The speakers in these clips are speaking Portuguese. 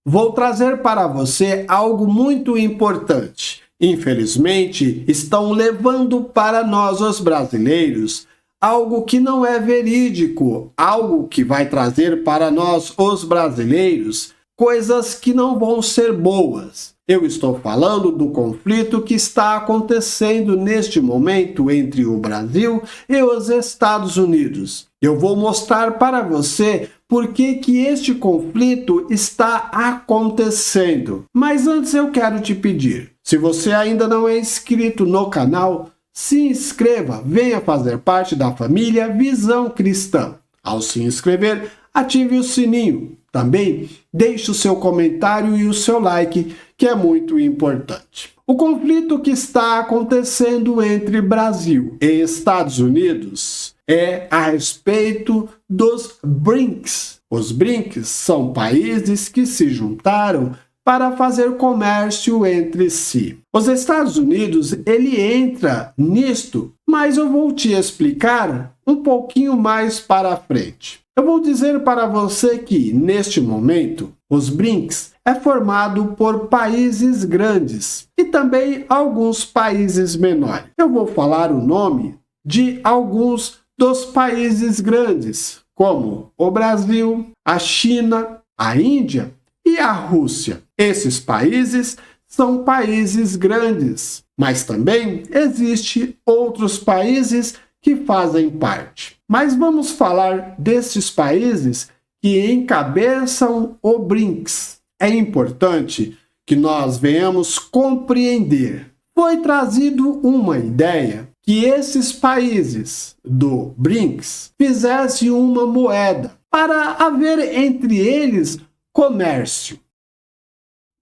vou trazer para você algo muito importante. Infelizmente, estão levando para nós, os brasileiros, algo que não é verídico, algo que vai trazer para nós, os brasileiros, coisas que não vão ser boas. Eu estou falando do conflito que está acontecendo neste momento entre o Brasil e os Estados Unidos. Eu vou mostrar para você por que este conflito está acontecendo. Mas antes eu quero te pedir, se você ainda não é inscrito no canal, se inscreva, venha fazer parte da família Visão Cristã. Ao se inscrever, ative o sininho. Também deixe o seu comentário e o seu like, que é muito importante. O conflito que está acontecendo entre Brasil e Estados Unidos é a respeito dos BRICS. Os BRICS são países que se juntaram para fazer comércio entre si. Os Estados Unidos, ele entra nisto, mas eu vou te explicar um pouquinho mais para frente. Eu vou dizer para você que, neste momento, os BRICS é formado por países grandes e também alguns países menores. Eu vou falar o nome de alguns dos países grandes, como o Brasil, a China, a Índia e a Rússia. Esses países são países grandes, mas também existem outros países que fazem parte. Mas vamos falar desses países que encabeçam o BRICS. É importante que nós venhamos compreender. Foi trazido uma ideia que esses países do BRICS fizessem uma moeda para haver entre eles comércio.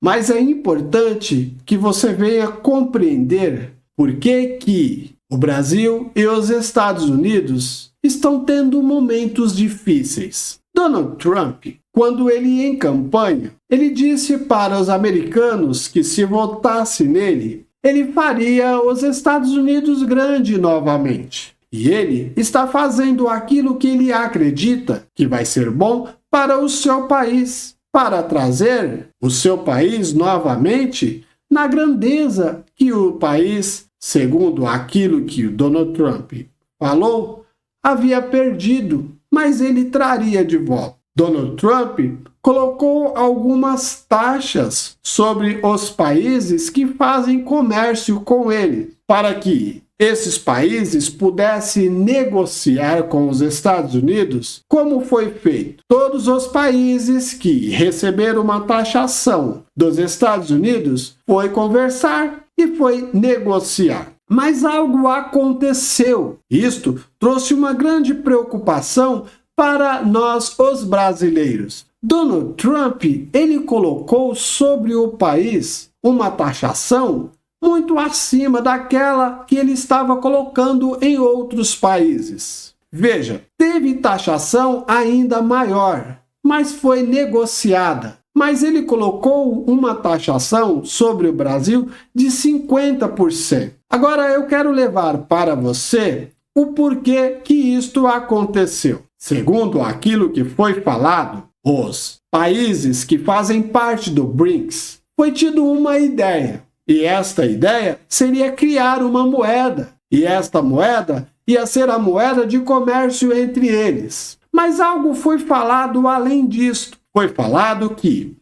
Mas é importante que você venha compreender por que o Brasil e os Estados Unidos estão tendo momentos difíceis. Donald Trump, quando ele ia em campanha, ele disse para os americanos que se votasse nele, ele faria os Estados Unidos grande novamente. E ele está fazendo aquilo que ele acredita que vai ser bom para o seu país, para trazer o seu país novamente na grandeza que o país, segundo aquilo que o Donald Trump falou, havia perdido, mas ele traria de volta. Donald Trump colocou algumas taxas sobre os países que fazem comércio com ele, para que esses países pudessem negociar com os Estados Unidos, como foi feito. Todos os países que receberam uma taxação dos Estados Unidos foi conversar e foi negociar. Mas algo aconteceu. Isto trouxe uma grande preocupação para nós, os brasileiros. Donald Trump, ele colocou sobre o país uma taxação muito acima daquela que ele estava colocando em outros países. Veja, teve taxação ainda maior, mas foi negociada. Mas ele colocou uma taxação sobre o Brasil de 50%. Agora eu quero levar para você o porquê que isto aconteceu. Segundo aquilo que foi falado, os países que fazem parte do BRICS foi tido uma ideia. E esta ideia seria criar uma moeda. E esta moeda ia ser a moeda de comércio entre eles. Mas algo foi falado além disto. Foi falado que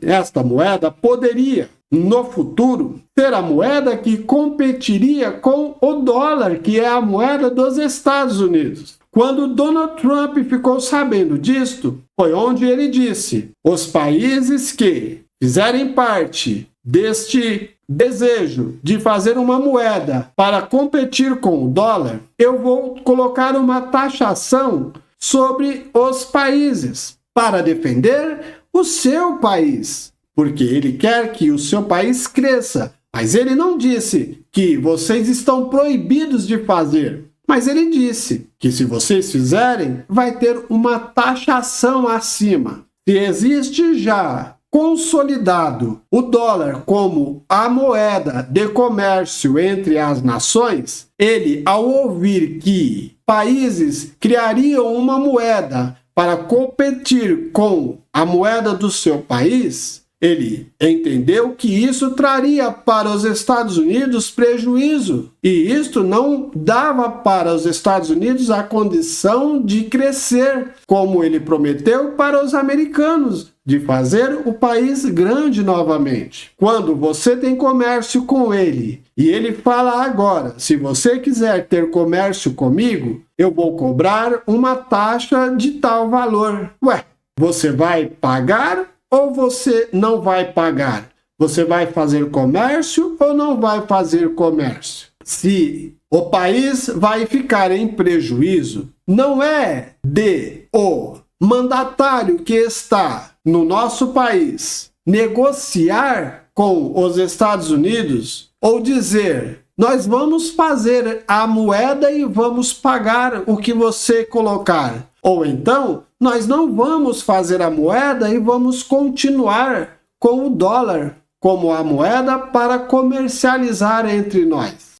esta moeda poderia, no futuro, ser a moeda que competiria com o dólar, que é a moeda dos Estados Unidos. Quando Donald Trump ficou sabendo disto, foi onde ele disse: os países que fizerem parte deste desejo de fazer uma moeda para competir com o dólar, eu vou colocar uma taxação sobre os países para defender o seu país, porque ele quer que o seu país cresça. Mas ele não disse que vocês estão proibidos de fazer. Mas ele disse que se vocês fizerem, vai ter uma taxação acima. Se existe já consolidado o dólar como a moeda de comércio entre as nações, ele, ao ouvir que países criariam uma moeda para competir com a moeda do seu país, ele entendeu que isso traria para os Estados Unidos prejuízo, e isto não dava para os Estados Unidos a condição de crescer, como ele prometeu para os americanos, de fazer o país grande novamente. Quando você tem comércio com ele, e ele fala agora, se você quiser ter comércio comigo, eu vou cobrar uma taxa de tal valor. Ué, você vai pagar ou você não vai pagar? Você vai fazer comércio ou não vai fazer comércio? Se o país vai ficar em prejuízo, não é de o mandatário que está no nosso país negociar com os Estados Unidos ou dizer: nós vamos fazer a moeda e vamos pagar o que você colocar. Ou então, nós não vamos fazer a moeda e vamos continuar com o dólar como a moeda para comercializar entre nós.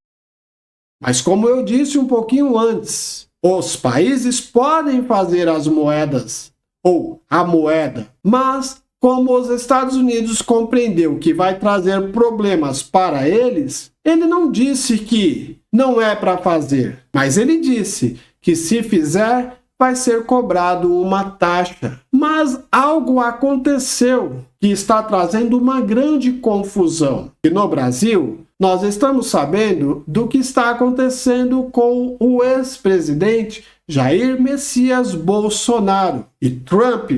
Mas como eu disse um pouquinho antes, os países podem fazer as moedas ou a moeda, mas como os Estados Unidos compreendeu que vai trazer problemas para eles, ele não disse que não é para fazer, mas ele disse que se fizer, vai ser cobrado uma taxa. Mas algo aconteceu que está trazendo uma grande confusão. E no Brasil, nós estamos sabendo do que está acontecendo com o ex-presidente Jair Messias Bolsonaro. E Trump,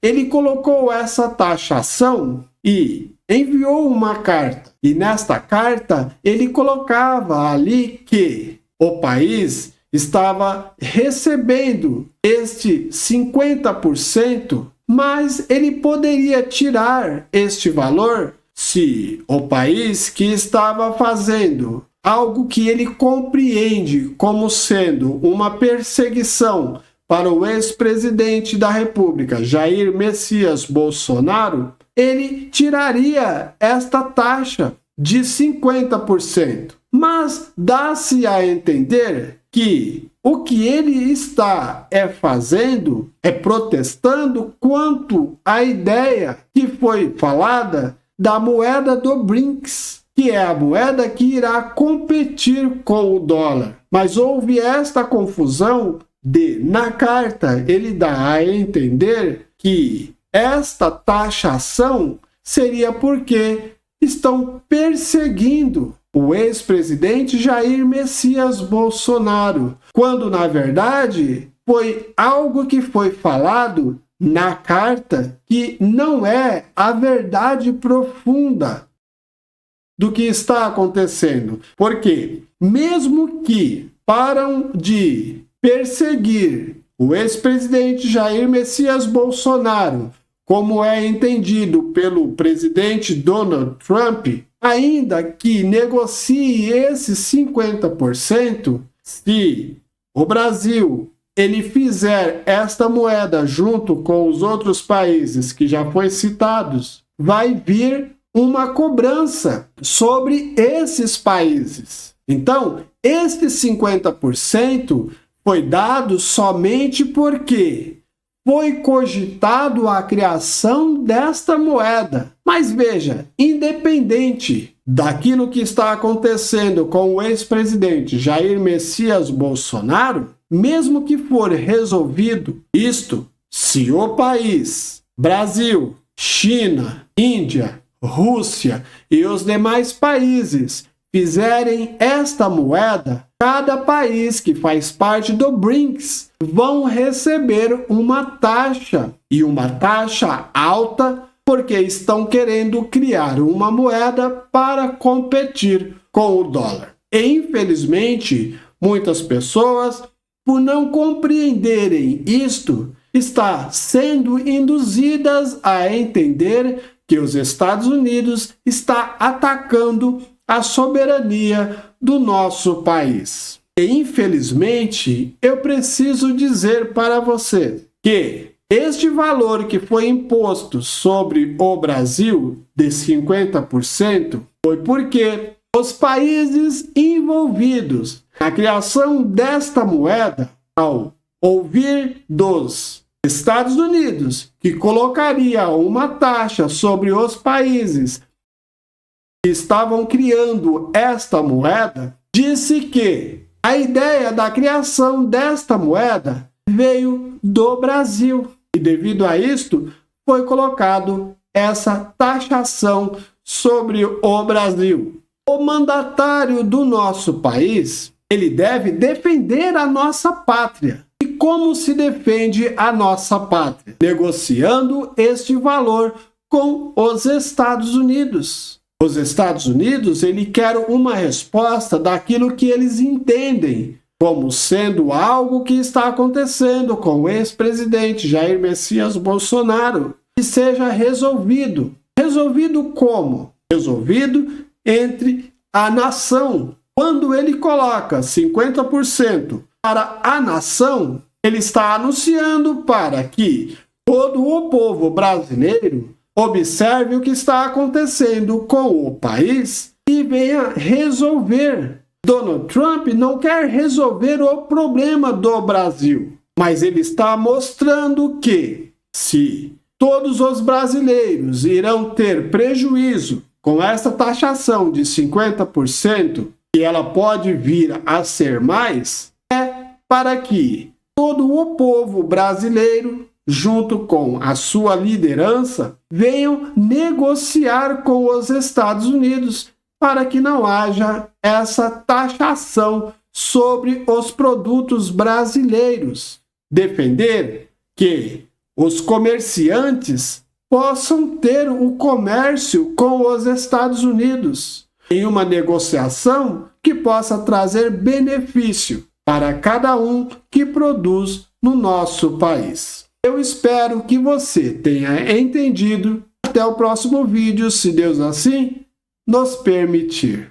ele colocou essa taxação e enviou uma carta. E nesta carta, ele colocava ali que o país estava recebendo este 50%, mas ele poderia tirar este valor se o país que estava fazendo algo que ele compreende como sendo uma perseguição para o ex-presidente da República, Jair Messias Bolsonaro, ele tiraria esta taxa de 50%. Mas dá-se a entender que o que ele está fazendo é protestando quanto à ideia que foi falada da moeda do BRICS, que é a moeda que irá competir com o dólar. Mas houve esta confusão na carta, ele dá a entender que esta taxação seria porque estão perseguindo o ex-presidente Jair Messias Bolsonaro, quando na verdade foi algo que foi falado na carta que não é a verdade profunda do que está acontecendo. Porque mesmo que param de perseguir o ex-presidente Jair Messias Bolsonaro, como é entendido pelo presidente Donald Trump, ainda que negocie esses 50%, se o Brasil ele fizer esta moeda junto com os outros países que já foi citados, vai vir uma cobrança sobre esses países. Então, esses 50% foi dado somente porque foi cogitado a criação desta moeda. Mas veja, independente daquilo que está acontecendo com o ex-presidente Jair Messias Bolsonaro, mesmo que for resolvido isto, se o país, Brasil, China, Índia, Rússia e os demais países fizerem esta moeda, cada país que faz parte do BRICS vão receber uma taxa, e uma taxa alta, porque estão querendo criar uma moeda para competir com o dólar. E, infelizmente, muitas pessoas, por não compreenderem isto, estão sendo induzidas a entender que os Estados Unidos está atacando a soberania do nosso país. E, infelizmente, eu preciso dizer para você que este valor que foi imposto sobre o Brasil de 50% foi porque os países envolvidos na criação desta moeda, ao ouvir dos Estados Unidos, que colocaria uma taxa sobre os países que estavam criando esta moeda, disse que a ideia da criação desta moeda veio do Brasil. E devido a isto, foi colocado essa taxação sobre o Brasil. O mandatário do nosso país, ele deve defender a nossa pátria. E como se defende a nossa pátria? Negociando este valor com os Estados Unidos. Os Estados Unidos, ele quer uma resposta daquilo que eles entendem como sendo algo que está acontecendo com o ex-presidente Jair Messias Bolsonaro, que seja resolvido. Resolvido como? Resolvido entre a nação. Quando ele coloca 50% para a nação, ele está anunciando para que todo o povo brasileiro observe o que está acontecendo com o país e venha resolver. Donald Trump não quer resolver o problema do Brasil, mas ele está mostrando que se todos os brasileiros irão ter prejuízo com essa taxação de 50%, e ela pode vir a ser mais, é para que todo o povo brasileiro, junto com a sua liderança, venham negociar com os Estados Unidos para que não haja essa taxação sobre os produtos brasileiros. Defender que os comerciantes possam ter o comércio com os Estados Unidos em uma negociação que possa trazer benefício para cada um que produz no nosso país. Eu espero que você tenha entendido. Até o próximo vídeo, se Deus assim nos permitir.